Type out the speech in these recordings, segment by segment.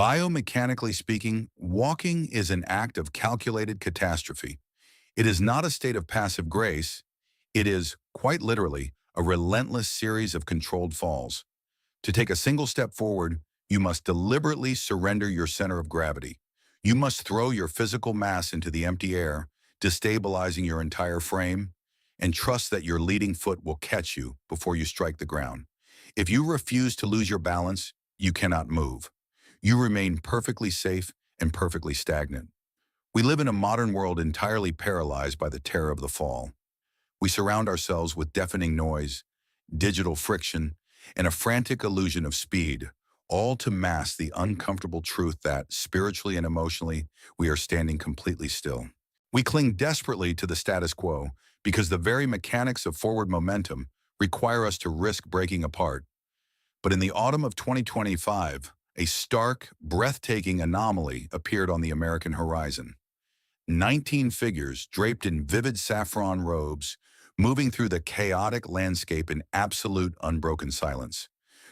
Biomechanically speaking, walking is an act of calculated catastrophe. It is not a state of passive grace. It is, quite literally, a relentless series of controlled falls. To take a single step forward, you must deliberately surrender your center of gravity. You must throw your physical mass into the empty air, destabilizing your entire frame, and trust that your leading foot will catch you before you strike the ground. If you refuse to lose your balance, you cannot move. You remain perfectly safe and perfectly stagnant. We live in a modern world entirely paralyzed by the terror of the fall. We surround ourselves with deafening noise, digital friction, and a frantic illusion of speed, all to mask the uncomfortable truth that, spiritually and emotionally, we are standing completely still. We cling desperately to the status quo because the very mechanics of forward momentum require us to risk breaking apart. But in the autumn of 2025, a stark, breathtaking anomaly appeared on the American horizon. 19 figures draped in vivid saffron robes, moving through the chaotic landscape in absolute unbroken silence.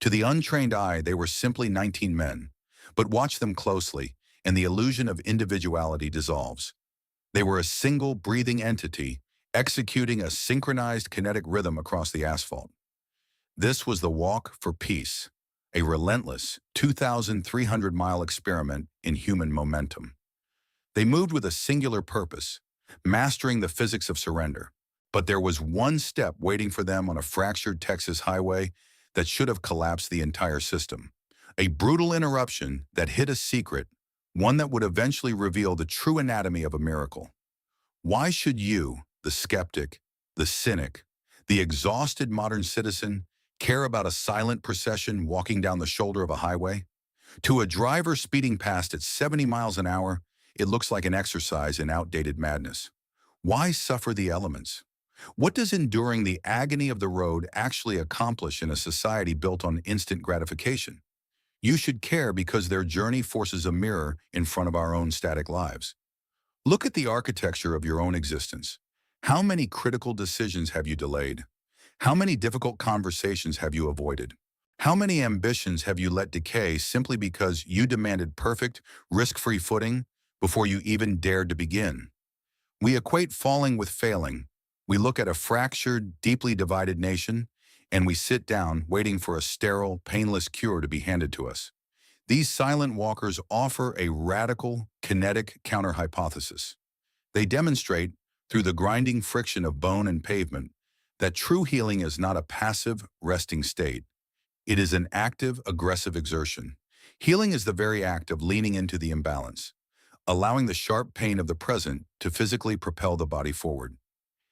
To the untrained eye, they were simply 19 men, but watch them closely, and the illusion of individuality dissolves. They were a single breathing entity, executing a synchronized kinetic rhythm across the asphalt. This was the Walk for Peace, a relentless 2,300-mile experiment in human momentum. They moved with a singular purpose, mastering the physics of surrender. But there was one step waiting for them on a fractured Texas highway that should have collapsed the entire system. A brutal interruption that hid a secret, one that would eventually reveal the true anatomy of a miracle. Why should you, the skeptic, the cynic, the exhausted modern citizen, care about a silent procession walking down the shoulder of a highway? To a driver speeding past at 70 miles an hour, it looks like an exercise in outdated madness. Why suffer the elements? What does enduring the agony of the road actually accomplish in a society built on instant gratification? You should care because their journey forces a mirror in front of our own static lives. Look at the architecture of your own existence. How many critical decisions have you delayed? How many difficult conversations have you avoided? How many ambitions have you let decay simply because you demanded perfect, risk-free footing before you even dared to begin? We equate falling with failing. We look at a fractured, deeply divided nation, and we sit down waiting for a sterile, painless cure to be handed to us. These silent walkers offer a radical, kinetic counter-hypothesis. They demonstrate, through the grinding friction of bone and pavement, that true healing is not a passive, resting state. It is an active, aggressive exertion. Healing is the very act of leaning into the imbalance, allowing the sharp pain of the present to physically propel the body forward.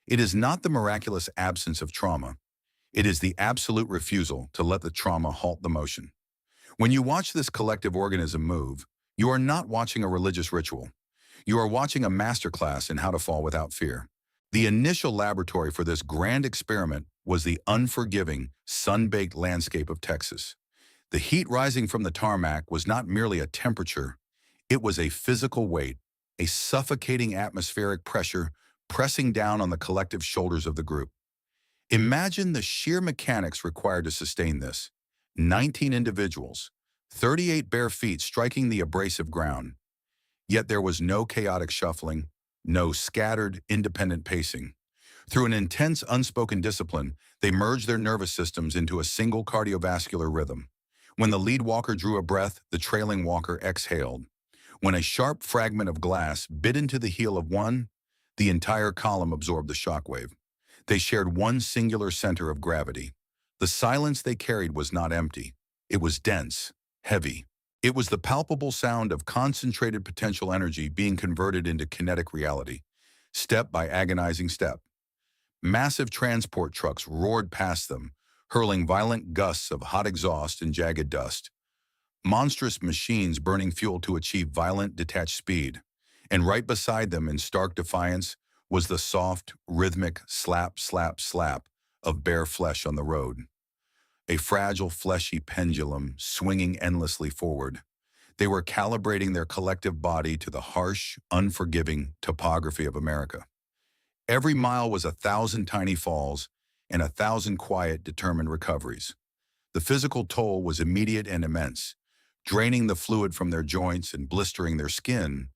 It is not the miraculous absence of trauma. It is the absolute refusal to let the trauma halt the motion. When you watch this collective organism move, you are not watching a religious ritual. You are watching a masterclass in how to fall without fear. The initial laboratory for this grand experiment was the unforgiving, sun-baked landscape of Texas. The heat rising from the tarmac was not merely a temperature, it was a physical weight, a suffocating atmospheric pressure pressing down on the collective shoulders of the group. Imagine the sheer mechanics required to sustain this. 19 individuals, 38 bare feet striking the abrasive ground. Yet there was no chaotic shuffling, no scattered, independent pacing. Through an intense, unspoken discipline, they merged their nervous systems into a single cardiovascular rhythm. When the lead walker drew a breath, the trailing walker exhaled. When a sharp fragment of glass bit into the heel of one, the entire column absorbed the shockwave. They shared one singular center of gravity. The silence they carried was not empty. It was dense, heavy. It was the palpable sound of concentrated potential energy being converted into kinetic reality, step by agonizing step. Massive transport trucks roared past them, hurling violent gusts of hot exhaust and jagged dust. Monstrous machines burning fuel to achieve violent, detached speed. And right beside them, in stark defiance, was the soft, rhythmic slap, slap, slap of bare flesh on the road. A fragile, fleshy pendulum swinging endlessly forward. They were calibrating their collective body to the harsh, unforgiving topography of America. Every mile was 1,000 tiny falls and 1,000 quiet, determined recoveries. The physical toll was immediate and immense. draining the fluid from their joints and blistering their skin,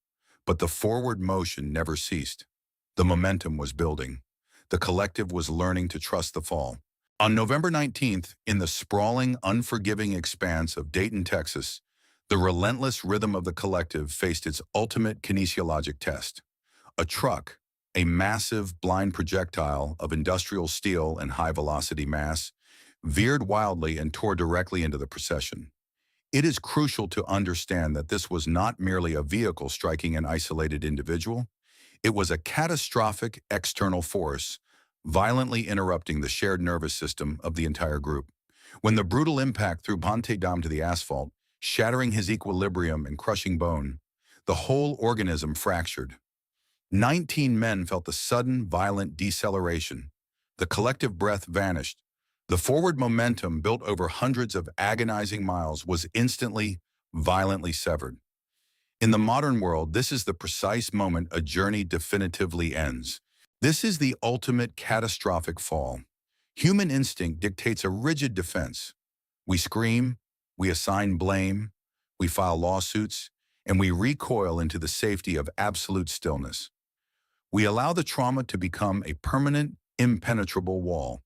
but the forward motion never ceased. The momentum was building. The collective was learning to trust the fall. On November 19th, in the sprawling, unforgiving expanse of Dayton, Texas, the relentless rhythm of the collective faced its ultimate kinesiologic test. A truck, a massive, blind projectile of industrial steel and high-velocity mass, veered wildly and tore directly into the procession. It is crucial to understand that this was not merely a vehicle striking an isolated individual. It was a catastrophic external force, violently interrupting the shared nervous system of the entire group. When the brutal impact threw Ponte Dam to the asphalt, shattering his equilibrium and crushing bone, the whole organism fractured. 19 men felt the sudden, violent deceleration. The collective breath vanished. The forward momentum built over hundreds of agonizing miles was instantly, violently severed. In the modern world, this is the precise moment a journey definitively ends. This is the ultimate catastrophic fall. Human instinct dictates a rigid defense. We scream, we assign blame, we file lawsuits, and we recoil into the safety of absolute stillness. We allow the trauma to become a permanent, impenetrable wall.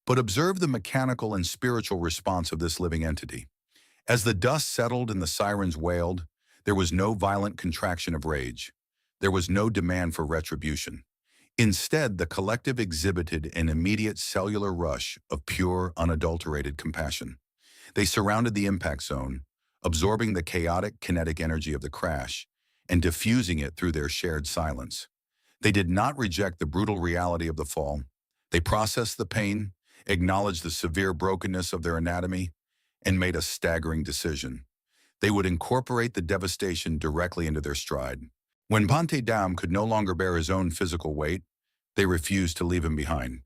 But observe the mechanical and spiritual response of this living entity. As the dust settled and the sirens wailed, there was no violent contraction of rage. There was no demand for retribution. Instead, the collective exhibited an immediate cellular rush of pure, unadulterated compassion. They surrounded the impact zone, absorbing the chaotic kinetic energy of the crash and diffusing it through their shared silence. They did not reject the brutal reality of the fall. They processed the pain, acknowledged the severe brokenness of their anatomy, and made a staggering decision. They would incorporate the devastation directly into their stride. When Ponte Dam could no longer bear his own physical weight, they refused to leave him behind.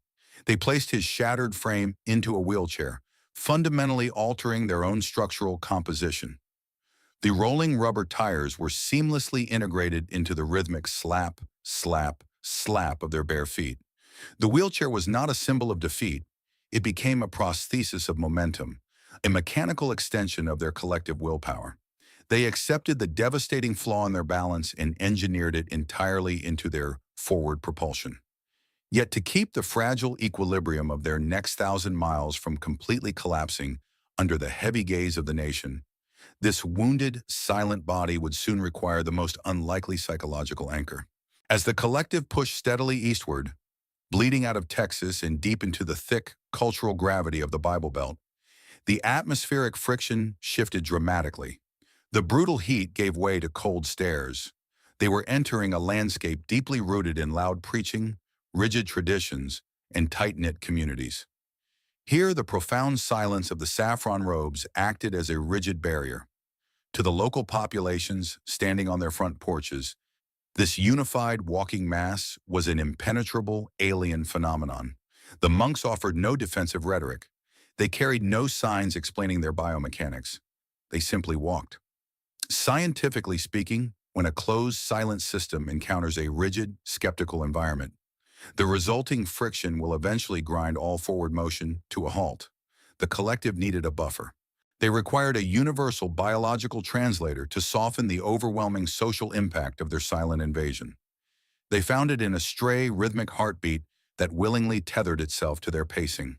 They placed his shattered frame into a wheelchair, fundamentally altering their own structural composition. The rolling rubber tires were seamlessly integrated into the rhythmic slap, slap, slap of their bare feet. The wheelchair was not a symbol of defeat. It became a prosthesis of momentum, a mechanical extension of their collective willpower. They accepted the devastating flaw in their balance and engineered it entirely into their forward propulsion. Yet to keep the fragile equilibrium of their next 1,000 miles from completely collapsing under the heavy gaze of the nation, this wounded, silent body would soon require the most unlikely psychological anchor. As the collective pushed steadily eastward, bleeding out of Texas and deep into the thick cultural gravity of the Bible Belt, the atmospheric friction shifted dramatically. The brutal heat gave way to cold stares. They were entering a landscape deeply rooted in loud preaching, rigid traditions, and tight-knit communities. Here, the profound silence of the saffron robes acted as a rigid barrier. To the local populations standing on their front porches, this unified walking mass was an impenetrable alien phenomenon. The monks offered no defensive rhetoric. They carried no signs explaining their biomechanics. They simply walked. Scientifically speaking, when a closed, silent system encounters a rigid, skeptical environment, the resulting friction will eventually grind all forward motion to a halt. The collective needed a buffer. They required a universal biological translator to soften the overwhelming social impact of their silent invasion. They found it in a stray, rhythmic heartbeat that willingly tethered itself to their pacing.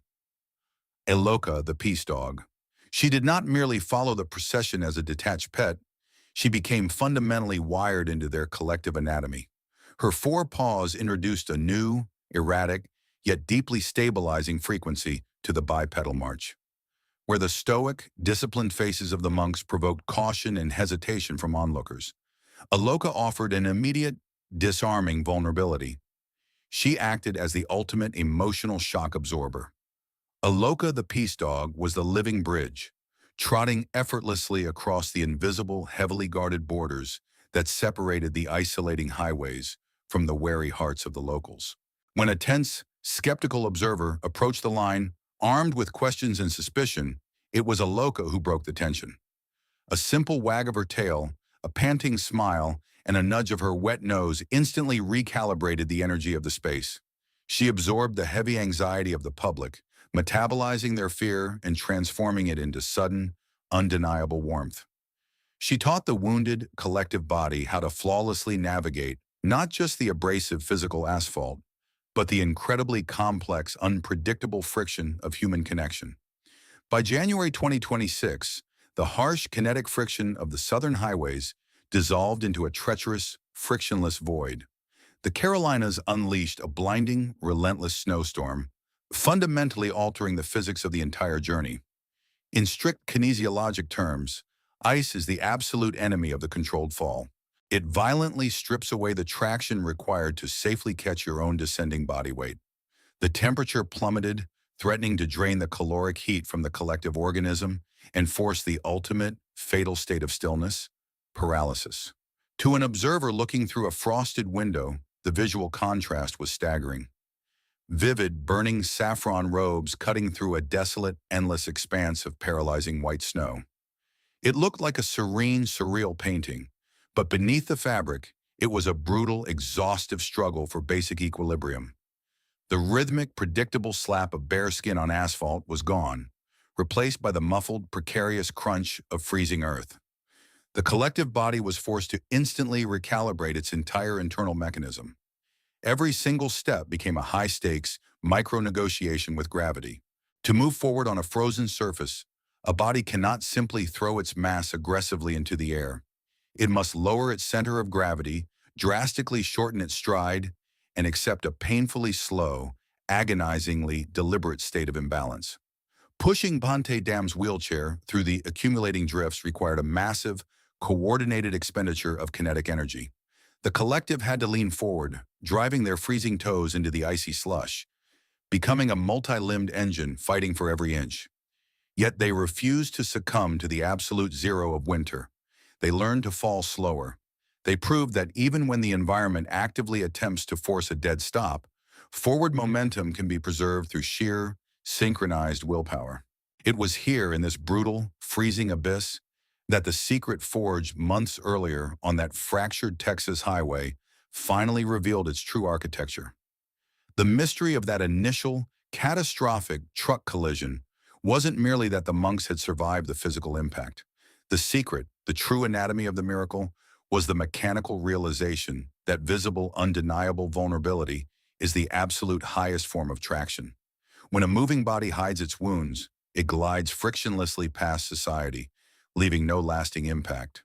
Aloka, the peace dog. She did not merely follow the procession as a detached pet. She became fundamentally wired into their collective anatomy. Her four paws introduced a new, erratic, yet deeply stabilizing frequency to the bipedal march. Where the stoic, disciplined faces of the monks provoked caution and hesitation from onlookers, Aloka offered an immediate, disarming vulnerability. She acted as the ultimate emotional shock absorber. Aloka the peace dog was the living bridge, trotting effortlessly across the invisible, heavily guarded borders that separated the isolating highways from the wary hearts of the locals. When a tense, skeptical observer approached the line, armed with questions and suspicion, it was Aloka who broke the tension. A simple wag of her tail, a panting smile, and a nudge of her wet nose instantly recalibrated the energy of the space. She absorbed the heavy anxiety of the public, metabolizing their fear and transforming it into sudden, undeniable warmth. She taught the wounded, collective body how to flawlessly navigate not just the abrasive physical asphalt, but the incredibly complex, unpredictable friction of human connection. By January 2026, the harsh kinetic friction of the southern highways dissolved into a treacherous, frictionless void. The Carolinas unleashed a blinding, relentless snowstorm, fundamentally altering the physics of the entire journey. In strict kinesiologic terms, ice is the absolute enemy of the controlled fall. It violently strips away the traction required to safely catch your own descending body weight. The temperature plummeted, threatening to drain the caloric heat from the collective organism and force the ultimate, fatal state of stillness, paralysis. To an observer looking through a frosted window, the visual contrast was staggering. Vivid, burning saffron robes cutting through a desolate, endless expanse of paralyzing white snow. It looked like a serene, surreal painting, but beneath the fabric, it was a brutal, exhaustive struggle for basic equilibrium. The rhythmic, predictable slap of bare skin on asphalt was gone, replaced by the muffled, precarious crunch of freezing earth. The collective body was forced to instantly recalibrate its entire internal mechanism. Every single step became a high-stakes, micro-negotiation with gravity. To move forward on a frozen surface, a body cannot simply throw its mass aggressively into the air. It must lower its center of gravity, drastically shorten its stride, and accept a painfully slow, agonizingly deliberate state of imbalance. Pushing Ponte Dam's wheelchair through the accumulating drifts required a massive, coordinated expenditure of kinetic energy. The collective had to lean forward, driving their freezing toes into the icy slush, becoming a multi-limbed engine fighting for every inch. Yet they refused to succumb to the absolute zero of winter. They learned to fall slower. They proved that even when the environment actively attempts to force a dead stop, forward momentum can be preserved through sheer, synchronized willpower. It was here in this brutal, freezing abyss that the secret forged months earlier on that fractured Texas highway finally revealed its true architecture. The mystery of that initial, catastrophic truck collision wasn't merely that the monks had survived the physical impact. The secret, the true anatomy of the miracle, was the mechanical realization that visible, undeniable vulnerability is the absolute highest form of traction. When a moving body hides its wounds, it glides frictionlessly past society, leaving no lasting impact.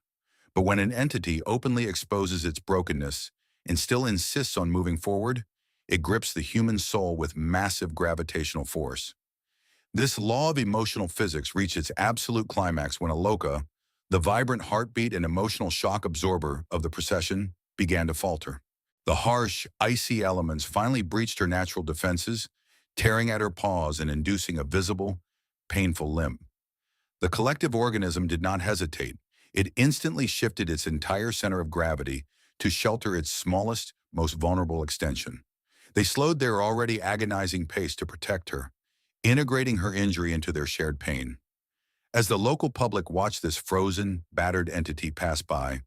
But when an entity openly exposes its brokenness and still insists on moving forward, it grips the human soul with massive gravitational force. This law of emotional physics reached its absolute climax when Aloka, the vibrant heartbeat and emotional shock absorber of the procession, began to falter. The harsh, icy elements finally breached her natural defenses, tearing at her paws and inducing a visible, painful limp. The collective organism did not hesitate. It instantly shifted its entire center of gravity to shelter its smallest, most vulnerable extension. They slowed their already agonizing pace to protect her, integrating her injury into their shared pain. As the local public watched this frozen, battered entity pass by,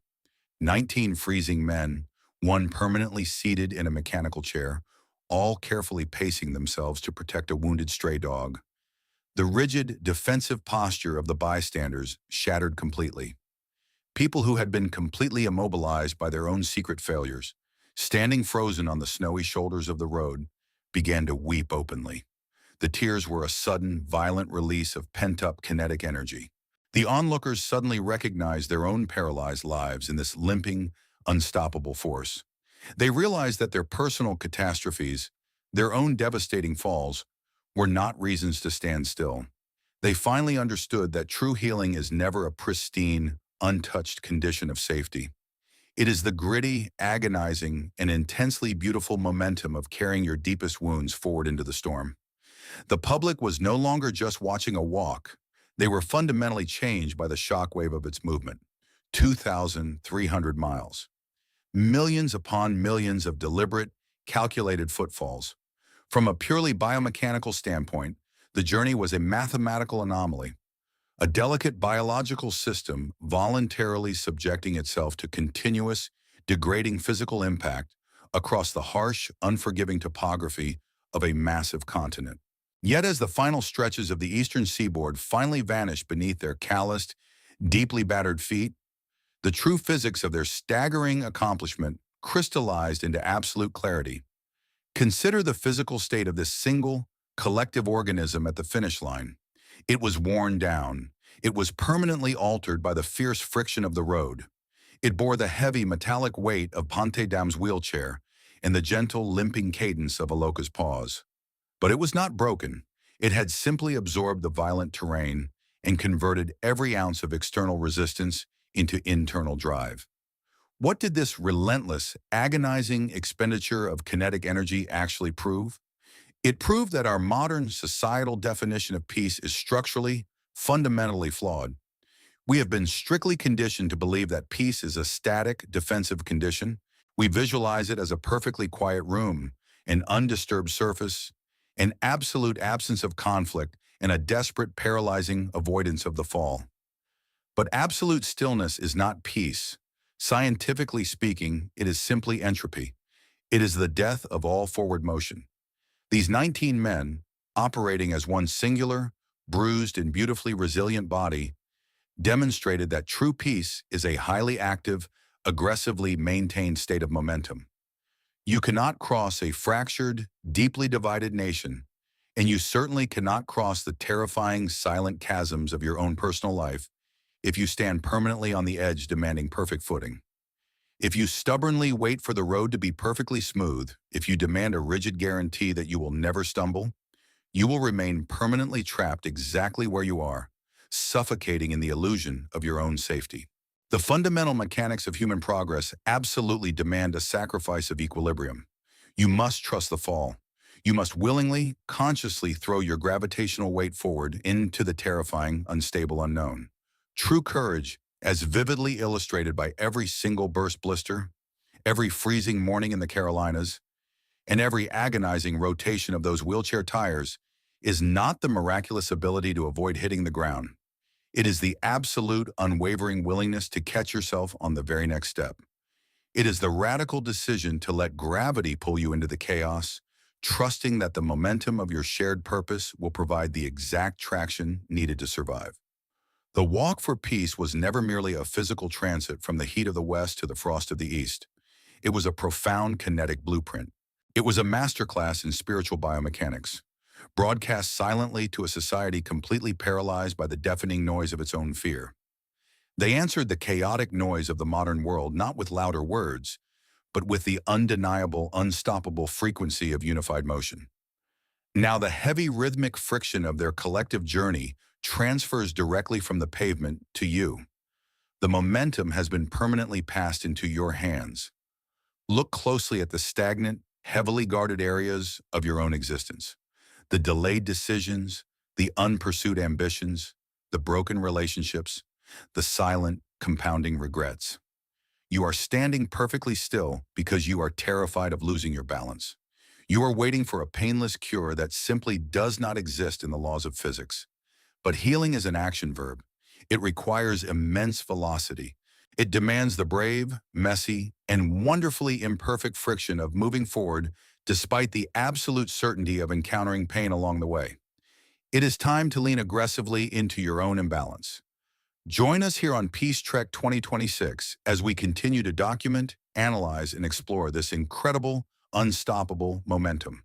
19 freezing men, one permanently seated in a mechanical chair, all carefully pacing themselves to protect a wounded stray dog. The rigid, defensive posture of the bystanders shattered completely. People who had been completely immobilized by their own secret failures, standing frozen on the snowy shoulders of the road, began to weep openly. The tears were a sudden, violent release of pent-up kinetic energy. The onlookers suddenly recognized their own paralyzed lives in this limping, unstoppable force. They realized that their personal catastrophes, their own devastating falls, were not reasons to stand still. They finally understood that true healing is never a pristine, untouched condition of safety. It is the gritty, agonizing, and intensely beautiful momentum of carrying your deepest wounds forward into the storm. The public was no longer just watching a walk. They were fundamentally changed by the shockwave of its movement. 2,300 miles. Millions upon millions of deliberate, calculated footfalls. From a purely biomechanical standpoint, the journey was a mathematical anomaly, a delicate biological system voluntarily subjecting itself to continuous, degrading physical impact across the harsh, unforgiving topography of a massive continent. Yet as the final stretches of the eastern seaboard finally vanished beneath their calloused, deeply battered feet, The true physics of their staggering accomplishment crystallized into absolute clarity. Consider the physical state of this single, collective organism at the finish line. It was worn down. It was permanently altered by the fierce friction of the road. It bore the heavy metallic weight of Dam's wheelchair and the gentle limping cadence of Aloka's paws. But it was not broken. It had simply absorbed the violent terrain and converted every ounce of external resistance into internal drive. What did this relentless, agonizing expenditure of kinetic energy actually prove? It proved that our modern societal definition of peace is structurally, fundamentally flawed. We have been strictly conditioned to believe that peace is a static, defensive condition. We visualize it as a perfectly quiet room, an undisturbed surface, an absolute absence of conflict, and a desperate, paralyzing avoidance of the fall. But absolute stillness is not peace. Scientifically speaking, it is simply entropy. It is the death of all forward motion. These 19 men, operating as one singular, bruised, and beautifully resilient body, demonstrated that true peace is a highly active, aggressively maintained state of momentum. You cannot cross a fractured, deeply divided nation, and you certainly cannot cross the terrifying, silent chasms of your own personal life if you stand permanently on the edge demanding perfect footing. If you stubbornly wait for the road to be perfectly smooth, if you demand a rigid guarantee that you will never stumble, you will remain permanently trapped exactly where you are, suffocating in the illusion of your own safety. The fundamental mechanics of human progress absolutely demand a sacrifice of equilibrium. You must trust the fall. You must willingly, consciously throw your gravitational weight forward into the terrifying, unstable unknown. True courage, as vividly illustrated by every single burst blister, every freezing morning in the Carolinas, and every agonizing rotation of those wheelchair tires, is not the miraculous ability to avoid hitting the ground. It is the absolute, unwavering willingness to catch yourself on the very next step. It is the radical decision to let gravity pull you into the chaos, trusting that the momentum of your shared purpose will provide the exact traction needed to survive. The walk for peace was never merely a physical transit from the heat of the West to the frost of the East. It was a profound kinetic blueprint. It was a masterclass in spiritual biomechanics, broadcast silently to a society completely paralyzed by the deafening noise of its own fear. They answered the chaotic noise of the modern world not with louder words, but with the undeniable, unstoppable frequency of unified motion. Now the heavy rhythmic friction of their collective journey transfers directly from the pavement to you. The momentum has been permanently passed into your hands. Look closely at the stagnant, heavily guarded areas of your own existence. The delayed decisions, the unpursued ambitions, the broken relationships, the silent, compounding regrets. You are standing perfectly still because you are terrified of losing your balance. You are waiting for a painless cure that simply does not exist in the laws of physics. But healing is an action verb. It requires immense velocity. It demands the brave, messy, and wonderfully imperfect friction of moving forward despite the absolute certainty of encountering pain along the way. It is time to lean aggressively into your own imbalance. Join us here on Peace Trek 2026 as we continue to document, analyze, and explore this incredible, unstoppable momentum.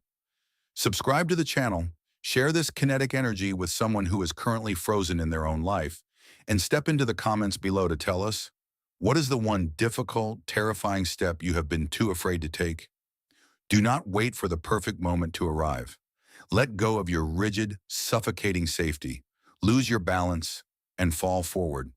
Subscribe to the channel, share this kinetic energy with someone who is currently frozen in their own life, and step into the comments below to tell us, what is the one difficult, terrifying step you have been too afraid to take? Do not wait for the perfect moment to arrive. Let go of your rigid, suffocating safety, lose your balance, and fall forward.